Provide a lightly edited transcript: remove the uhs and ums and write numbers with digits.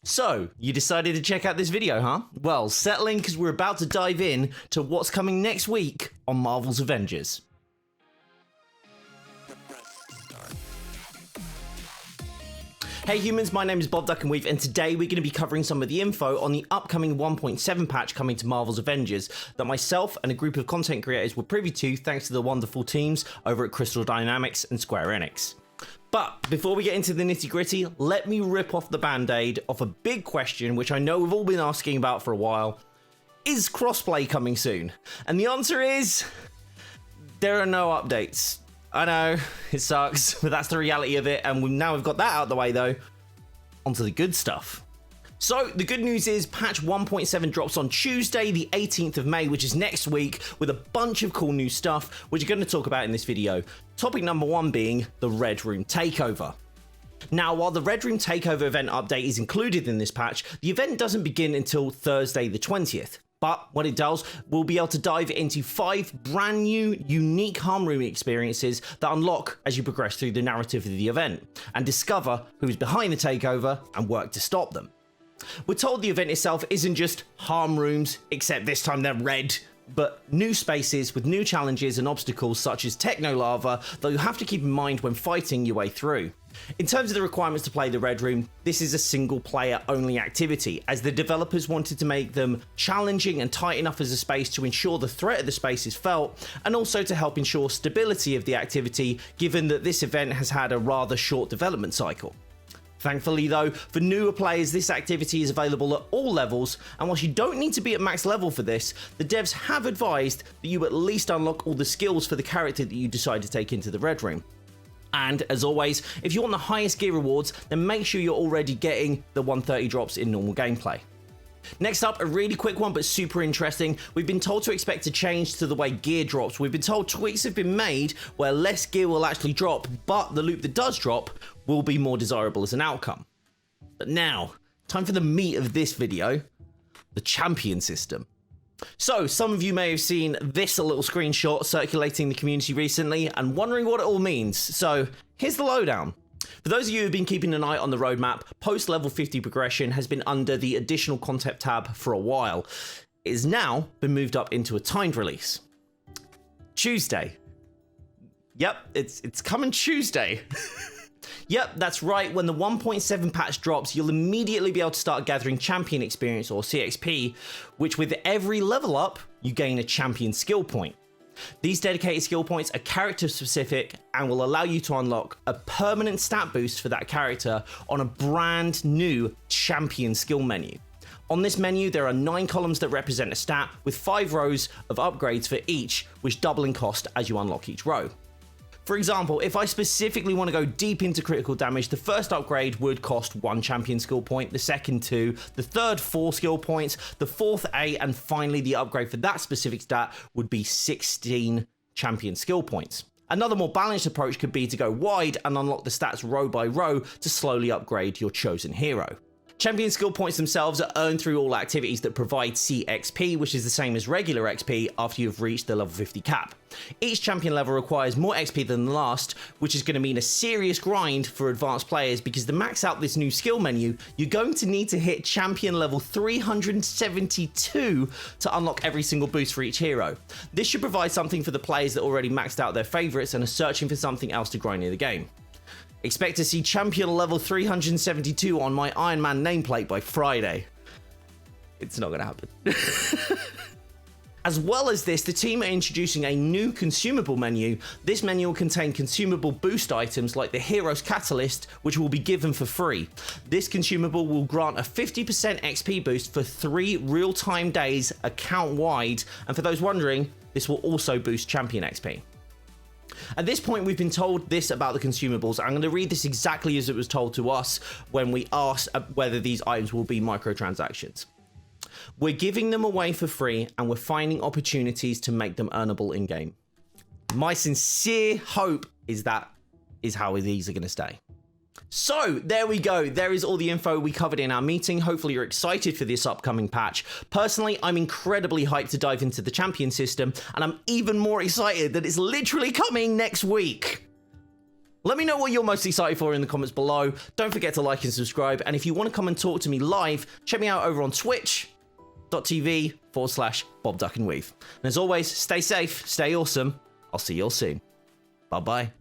So, you decided to check out this video, huh? Well, settle in because we're about to dive in to what's coming next week on Marvel's Avengers. Hey humans, my name is Bob Duck and Weave, and today we're going to be covering some of the info on the upcoming 1.7 patch coming to Marvel's Avengers that myself and a group of content creators were privy to thanks to the wonderful teams over at Crystal Dynamics and Square Enix. But before we get into the nitty gritty, let me rip off the band-aid off a big question which I know we've all been asking about for a while. Is crossplay coming soon? And the answer is, there are no updates. I know, it sucks, but that's the reality of it, and now we've got that out of the way though, onto the good stuff. So, the good news is patch 1.7 drops on Tuesday, the 18th of May, which is next week, with a bunch of cool new stuff, which we're going to talk about in this video. Topic number one being the Red Room Takeover. Now, while the Red Room Takeover event update is included in this patch, the event doesn't begin until Thursday the 20th. But when it does, we'll be able to dive into 5 brand new, unique harm room experiences that unlock as you progress through the narrative of the event, and discover who's behind the takeover and work to stop them. We're told the event itself isn't just harm rooms, except this time they're red, but new spaces with new challenges and obstacles such as techno lava that you have to keep in mind when fighting your way through. In terms of the requirements to play the Red Room, this is a single player only activity, as the developers wanted to make them challenging and tight enough as a space to ensure the threat of the space is felt, and also to help ensure stability of the activity, given that this event has had a rather short development cycle. Thankfully though, for newer players this activity is available at all levels, and whilst you don't need to be at max level for this, the devs have advised that you at least unlock all the skills for the character that you decide to take into the Red Room. And as always, if you want the highest gear rewards, then make sure you're already getting the 130 drops in normal gameplay. Next up, a really quick one but super interesting. We've been told to expect a change to the way gear drops. We've been told tweaks have been made where less gear will actually drop, but the loot that does drop will be more desirable as an outcome. But now, time for the meat of this video, the champion system. So, some of you may have seen this little screenshot circulating the community recently and wondering what it all means. So, here's the lowdown. For those of you who have been keeping an eye on the roadmap, post level 50 progression has been under the additional content tab for a while. It has now been moved up into a timed release. Tuesday. Yep, it's coming Tuesday. Yep, that's right, when the 1.7 patch drops, you'll immediately be able to start gathering champion experience, or CXP, which with every level up, you gain a champion skill point. These dedicated skill points are character specific and will allow you to unlock a permanent stat boost for that character on a brand new champion skill menu. On this menu, there are 9 columns that represent a stat, with 5 rows of upgrades for each, which double in cost as you unlock each row. For example, if I specifically want to go deep into critical damage, the first upgrade would cost 1 champion skill point, the second 2, the third 4 skill points, the fourth 8, and finally the upgrade for that specific stat would be 16 champion skill points. Another more balanced approach could be to go wide and unlock the stats row by row to slowly upgrade your chosen hero. Champion skill points themselves are earned through all activities that provide CXP, which is the same as regular XP after you've reached the level 50 cap. Each champion level requires more XP than the last, which is going to mean a serious grind for advanced players, because to max out this new skill menu, you're going to need to hit champion level 372 to unlock every single boost for each hero. This should provide something for the players that already maxed out their favourites and are searching for something else to grind in the game. Expect to see champion level 372 on my Iron Man nameplate by Friday. It's not going to happen. As well as this, the team are introducing a new consumable menu. This menu will contain consumable boost items like the Hero's Catalyst, which will be given for free. This consumable will grant a 50% XP boost for 3 real-time days account-wide, and for those wondering, this will also boost champion XP. At this point, we've been told this about the consumables. I'm going to read this exactly as it was told to us when we asked whether these items will be microtransactions. We're giving them away for free, and we're finding opportunities to make them earnable in-game. My sincere hope is that is how these are going to stay. So there we go. There is all the info we covered in our meeting. Hopefully you're excited for this upcoming patch. Personally, I'm incredibly hyped to dive into the champion system, and I'm even more excited that it's literally coming next week. Let me know what you're most excited for in the comments below. Don't forget to like and subscribe. And if you want to come and talk to me live, check me out over on twitch.tv/BobDuckAndWeave. And as always, stay safe, stay awesome. I'll see you all soon. Bye-bye.